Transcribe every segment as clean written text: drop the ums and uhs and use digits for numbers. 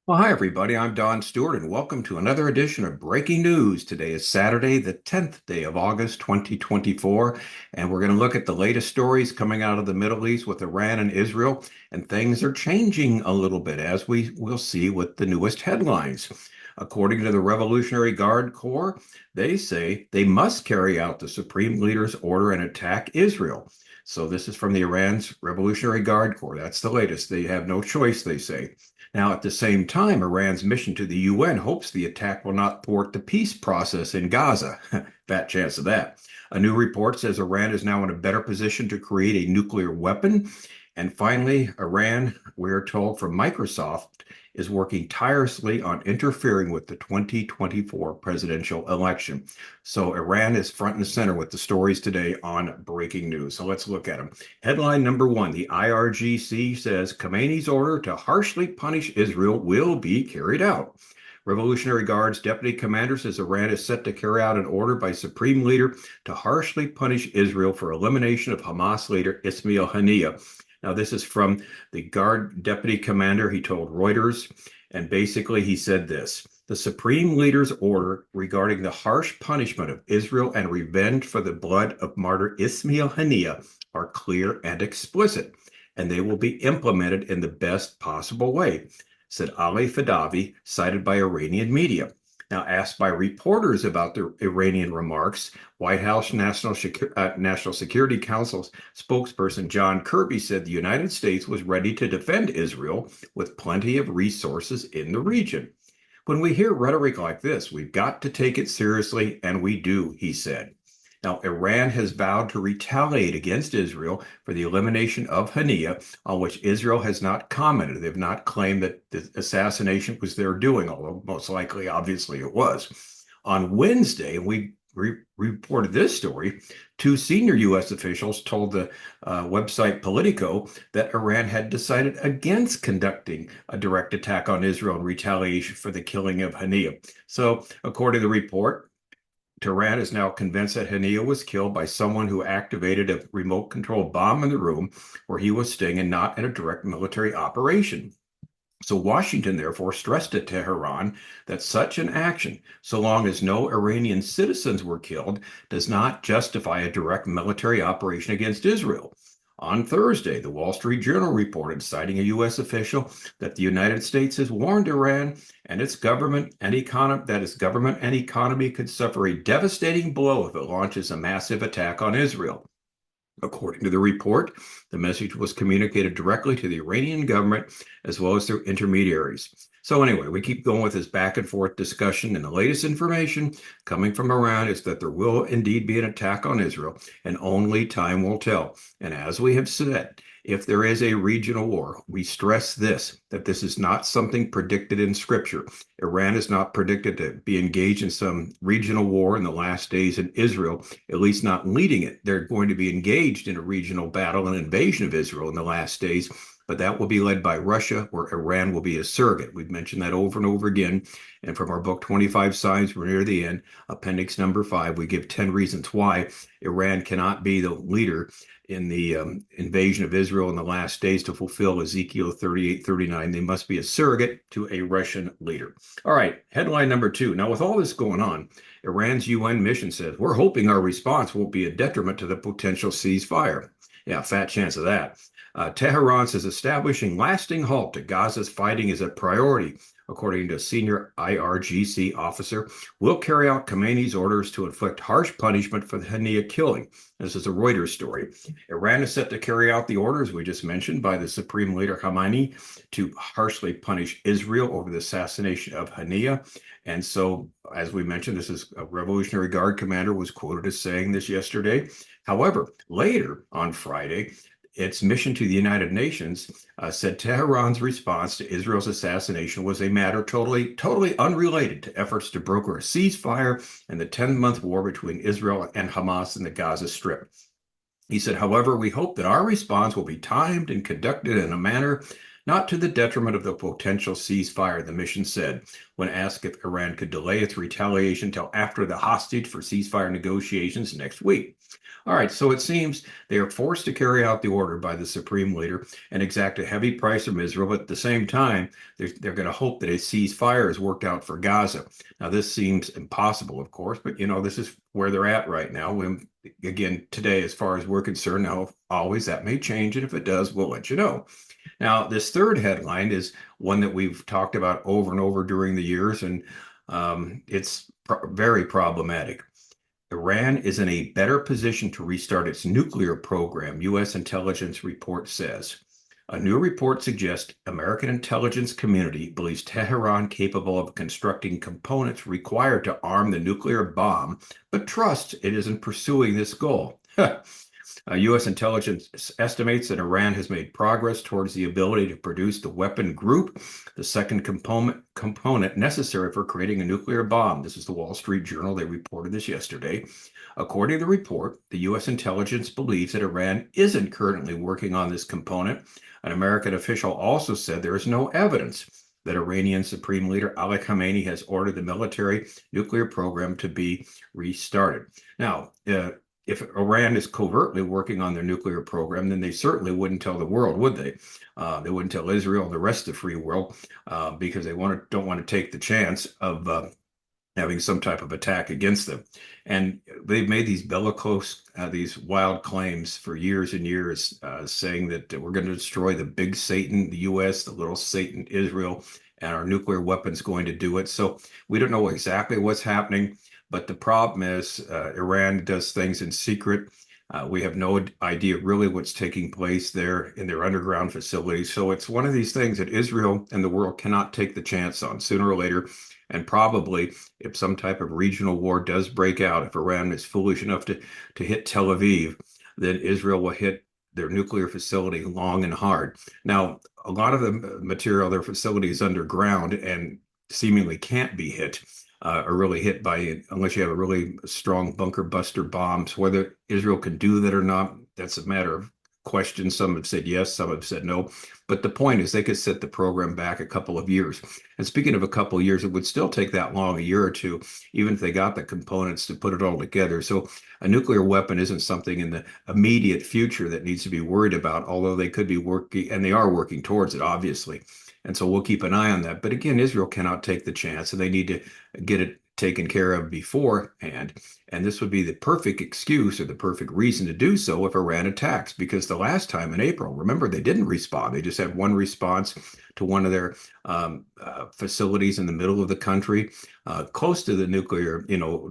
Well, hi, everybody. I'm Don Stewart, and welcome to another edition of Breaking News. Today is Saturday, the 10th day of August, 2024, and we're going to look at the latest stories coming out of the Middle East with Iran and Israel, and things are changing a little bit, as we will see with the newest headlines. According to the Revolutionary Guard Corps, they say they must carry out the Supreme Leader's order and attack Israel. So this is from the Iran's Revolutionary Guard Corps. That's the latest. They have no choice, they say. Now, at the same time, Iran's mission to the UN hopes the attack will not thwart the peace process in Gaza. Fat chance of that. A new report says Iran is now in a better position to create a nuclear weapon. And finally, Iran, we're told from Microsoft, is working tirelessly on interfering with the 2024 presidential election. So Iran is front and center with the stories today on breaking news. So let's look at them. Headline number one, the IRGC says Khamenei's order to harshly punish Israel will be carried out. Revolutionary Guard's deputy commander says Iran is set to carry out an order by Supreme Leader to harshly punish Israel for elimination of Hamas leader Ismail Haniyeh. Now, this is from the Guard deputy commander. He told Reuters, and basically he said this: the Supreme Leader's order regarding the harsh punishment of Israel and revenge for the blood of martyr Ismail Haniyeh are clear and explicit, and they will be implemented in the best possible way, said Ali Fadavi, cited by Iranian media. Now, asked by reporters about the Iranian remarks, White House National Security Council spokesperson John Kirby said the United States was ready to defend Israel with plenty of resources in the region. When we hear rhetoric like this, we've got to take it seriously, and we do, he said. Now, Iran has vowed to retaliate against Israel for the elimination of Haniyeh, on which Israel has not commented. They've not claimed that the assassination was their doing, although most likely, obviously, it was. On Wednesday, we reported this story. Two senior U.S. officials told the website Politico that Iran had decided against conducting a direct attack on Israel in retaliation for the killing of Haniyeh. So, according to the report, Tehran is now convinced that Haniyeh was killed by someone who activated a remote control bomb in the room where he was staying and not in a direct military operation. So Washington, therefore, stressed to Tehran that such an action, so long as no Iranian citizens were killed, does not justify a direct military operation against Israel. On Thursday, the Wall Street Journal reported, citing a U.S. official, that the United States has warned Iran and its government and economy could suffer a devastating blow if it launches a massive attack on Israel. According to the report, the message was communicated directly to the Iranian government as well as their intermediaries. So anyway, we keep going with this back and forth discussion, and the latest information coming from Iran is that there will indeed be an attack on Israel, and only time will tell. And as we have said, if there is a regional war, we stress this, that this is not something predicted in Scripture. Iran is not predicted to be engaged in some regional war in the last days in Israel, at least not leading it. They're going to be engaged in a regional battle and invasion of Israel in the last days, but that will be led by Russia, where Iran will be a surrogate. We've mentioned that over and over again. And from our book, 25 Signs, we're near the end, appendix number 5, we give 10 reasons why Iran cannot be the leader in the invasion of Israel in the last days to fulfill Ezekiel 38:39. They must be a surrogate to a Russian leader. All right, headline number 2. Now, with all this going on, Iran's UN mission says, we're hoping our response won't be a detriment to the potential ceasefire. Yeah, fat chance of that. Tehran says establishing lasting halt to Gaza's fighting is a priority, according to a senior IRGC officer. We'll carry out Khamenei's orders to inflict harsh punishment for the Haniyeh killing. This is a Reuters story. Iran is set to carry out the orders we just mentioned by the Supreme Leader Khamenei to harshly punish Israel over the assassination of Haniyeh. And so, as we mentioned, this is a Revolutionary Guard commander was quoted as saying this yesterday. However, later on Friday, its mission to the United Nations said Tehran's response to Israel's assassination was a matter totally unrelated to efforts to broker a ceasefire and the 10-month war between Israel and Hamas in the Gaza Strip. He said, however, we hope that our response will be timed and conducted in a manner not to the detriment of the potential ceasefire, the mission said, when asked if Iran could delay its retaliation till after the hostage for ceasefire negotiations next week. All right, so it seems they are forced to carry out the order by the supreme leader and exact a heavy price from Israel, but at the same time, they're going to hope that a ceasefire is worked out for Gaza. Now, this seems impossible, of course, but this is where they're at right now. When, again, today, as far as we're concerned, now always that may change, and if it does, we'll let you know. Now, this third headline is one that we've talked about over and over during the years, and it's very problematic. Iran is in a better position to restart its nuclear program, U.S. intelligence report says. A new report suggests American intelligence community believes Tehran capable of constructing components required to arm the nuclear bomb, but trusts it isn't pursuing this goal. U.S. intelligence estimates that Iran has made progress towards the ability to produce the weapon group, the second component necessary for creating a nuclear bomb. This is the Wall Street Journal. They reported this yesterday. According to the report, the U.S. intelligence believes that Iran isn't currently working on this component. An American official also said there is no evidence that Iranian Supreme Leader Ali Khamenei has ordered the military nuclear program to be restarted. Now, if Iran is covertly working on their nuclear program, then they certainly wouldn't tell the world, would they? They wouldn't tell Israel and the rest of the free world because they don't want to take the chance of having some type of attack against them. And they've made these bellicose, these wild claims for years and years, saying that we're going to destroy the big Satan, the U.S., the little Satan, Israel, and our nuclear weapons going to do it. So we don't know exactly what's happening. But the problem is Iran does things in secret. We have no idea really what's taking place there in their underground facilities. So it's one of these things that Israel and the world cannot take the chance on sooner or later. And probably if some type of regional war does break out, if Iran is foolish enough to hit Tel Aviv, then Israel will hit their nuclear facility long and hard. Now, a lot of the material, their facility is underground and seemingly can't be hit. Are really hit by it unless you have a really strong bunker buster bombs. Whether Israel can do that or not, that's a matter of question. Some have said yes, some have said no. But the point is they could set the program back a couple of years. And speaking of a couple of years, it would still take that long, a year or two, even if they got the components to put it all together. So a nuclear weapon isn't something in the immediate future that needs to be worried about, although they could be working, and they are working towards it, obviously. And so we'll keep an eye on that. But again, Israel cannot take the chance, and they need to get it taken care of beforehand. And this would be the perfect excuse or the perfect reason to do so if Iran attacks, because the last time in April, remember, they didn't respond. They just had one response to one of their facilities in the middle of the country, close to the nuclear,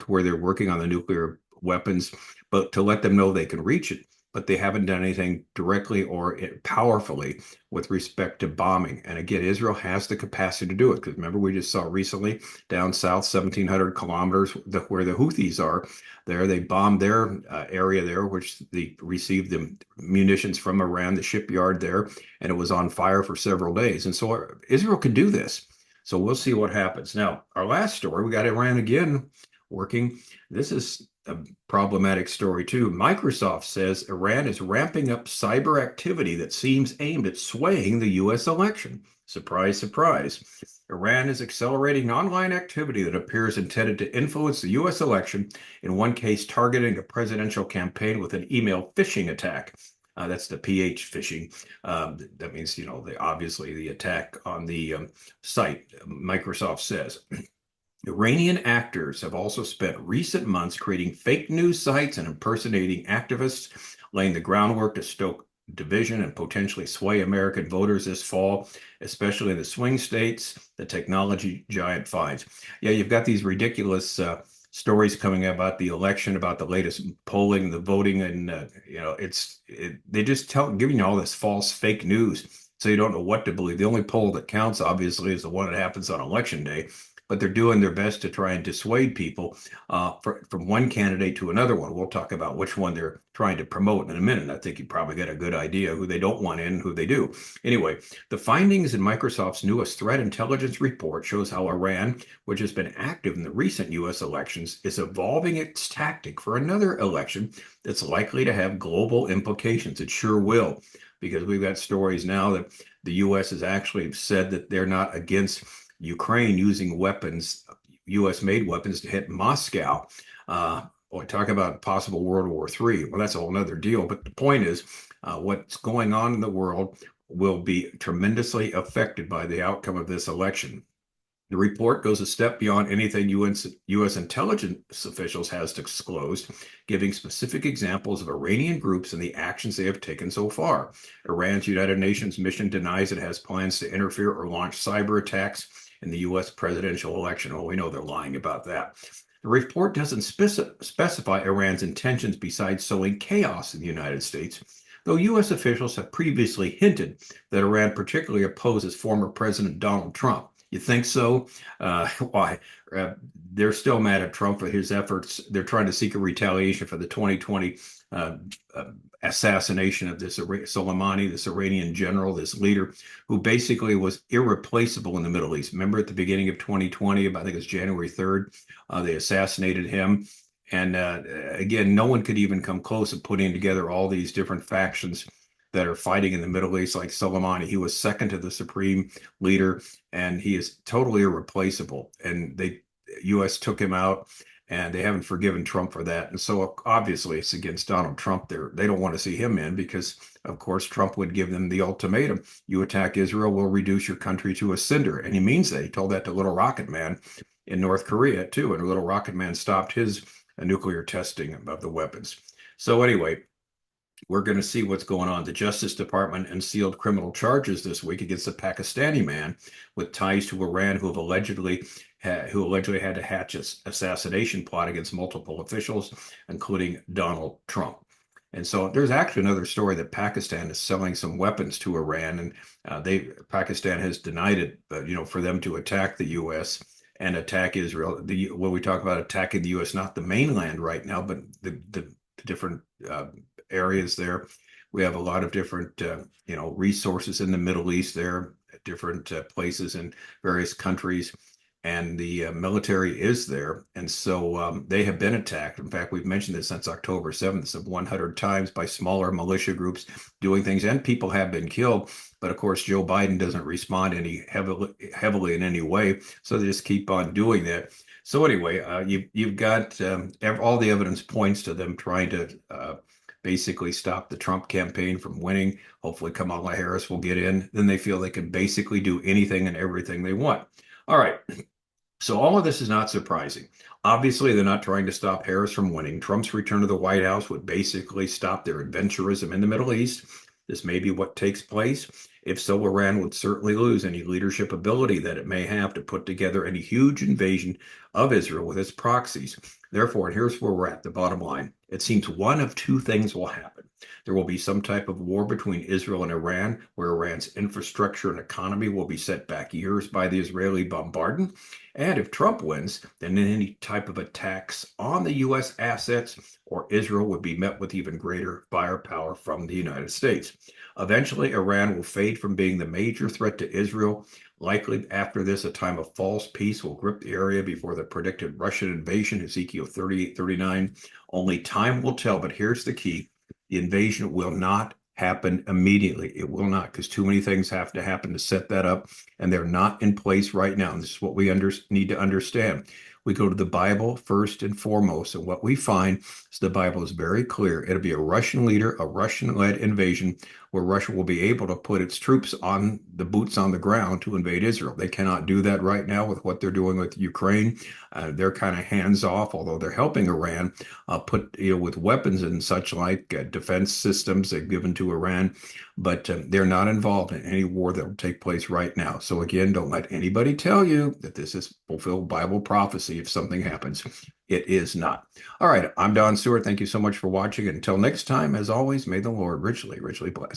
where they're working on the nuclear weapons, but to let them know they can reach it. But they haven't done anything directly or powerfully with respect to bombing. And again, Israel has the capacity to do it. Because remember, we just saw recently down south, 1,700 kilometers, where the Houthis are there. They bombed their area there, which they received the munitions from Iran, the shipyard there, and it was on fire for several days. And so Israel could do this. So we'll see what happens. Now, our last story, we got Iran again working. This is a problematic story too. Microsoft says Iran is ramping up cyber activity that seems aimed at swaying the U.S. election. Surprise, surprise. Iran is accelerating online activity that appears intended to influence the U.S. election, in one case targeting a presidential campaign with an email phishing attack. That's the PH phishing. That means, obviously the attack on the site, Microsoft says. Iranian actors have also spent recent months creating fake news sites and impersonating activists, laying the groundwork to stoke division and potentially sway American voters this fall, especially in the swing states, the technology giant finds. Yeah, you've got these ridiculous stories coming about the election, about the latest polling, the voting, and they just giving you all this false fake news, so you don't know what to believe. The only poll that counts, obviously, is the one that happens on election day. But they're doing their best to try and dissuade people from one candidate to another one. We'll talk about which one they're trying to promote in a minute. I think you probably get a good idea who they don't want in, who they do. Anyway, the findings in Microsoft's newest threat intelligence report shows how Iran, which has been active in the recent U.S. elections, is evolving its tactic for another election that's likely to have global implications. It sure will, because we've got stories now that The U.S. has actually said that they're not against Ukraine using weapons, U.S.-made weapons, to hit Moscow. Or talk about possible World War III. Well, that's a whole other deal. But the point is, what's going on in the world will be tremendously affected by the outcome of this election. The report goes a step beyond anything U.S. intelligence officials has disclosed, giving specific examples of Iranian groups and the actions they have taken so far. Iran's United Nations mission denies it has plans to interfere or launch cyber attacks in the U.S. presidential election. Well, we know they're lying about that. The report doesn't specify Iran's intentions besides sowing chaos in the United States, though U.S. officials have previously hinted that Iran particularly opposes former President Donald Trump. You think so? Why? They're still mad at Trump for his efforts. They're trying to seek a retaliation for the 2020 assassination of this Soleimani, this Iranian general, this leader, who basically was irreplaceable in the Middle East. Remember at the beginning of 2020, I think it was January 3rd, they assassinated him. And again, no one could even come close to putting together all these different factions that are fighting in the Middle East, like Soleimani. He was second to the supreme leader, and he is totally irreplaceable. And the U.S. took him out, and they haven't forgiven Trump for that. And so obviously it's against Donald Trump. They don't want to see him in because, of course, Trump would give them the ultimatum. You attack Israel, we'll reduce your country to a cinder. And he means that. He told that to Little Rocket Man in North Korea, too. And Little Rocket Man stopped his nuclear testing of the weapons. So anyway, we're going to see what's going on. The Justice Department unsealed criminal charges this week against a Pakistani man with ties to Iran who allegedly had to hatch an assassination plot against multiple officials, including Donald Trump. And so there's actually another story that Pakistan is selling some weapons to Iran, and Pakistan has denied it, for them to attack the U.S. and attack Israel. When we talk about attacking the U.S., not the mainland right now, but the different areas there. We have a lot of different, resources in the Middle East there, different places in various countries, and the military is there. And so they have been attacked. In fact, we've mentioned this since October 7th, some 100 times by smaller militia groups doing things, and people have been killed. But of course, Joe Biden doesn't respond heavily in any way. So they just keep on doing that. So anyway, you've got all the evidence points to them trying to basically stop the Trump campaign from winning. Hopefully Kamala Harris will get in. Then they feel they can basically do anything and everything they want. All right. So all of this is not surprising. Obviously, they're not trying to stop Harris from winning. Trump's return to the White House would basically stop their adventurism in the Middle East. This may be what takes place. If so, Iran would certainly lose any leadership ability that it may have to put together any huge invasion of Israel with its proxies. Therefore, and here's where we're at, the bottom line. It seems one of two things will happen. There will be some type of war between Israel and Iran, where Iran's infrastructure and economy will be set back years by the Israeli bombardment. And if Trump wins, then any type of attacks on the U.S. assets or Israel would be met with even greater firepower from the United States. Eventually, Iran will fade from being the major threat to Israel. Likely after this, a time of false peace will grip the area before the predicted Russian invasion, Ezekiel 38:39. Only time will tell, but here's the key. The invasion will not happen immediately. It will not, because too many things have to happen to set that up, and they're not in place right now. And this is what we need to understand. We go to the Bible first and foremost, and what we find is the Bible is very clear. It'll be a Russian leader, a Russian-led invasion, where Russia will be able to put its troops on the boots on the ground to invade Israel. They cannot do that right now with what they're doing with Ukraine. They're kind of hands off, although they're helping Iran with weapons and such like defense systems they've given to Iran, but they're not involved in any war that will take place right now. So again, don't let anybody tell you that this is fulfilled Bible prophecy if something happens. It is not. All right, I'm Don Stewart. Thank you so much for watching. Until next time, as always, may the Lord richly, richly bless.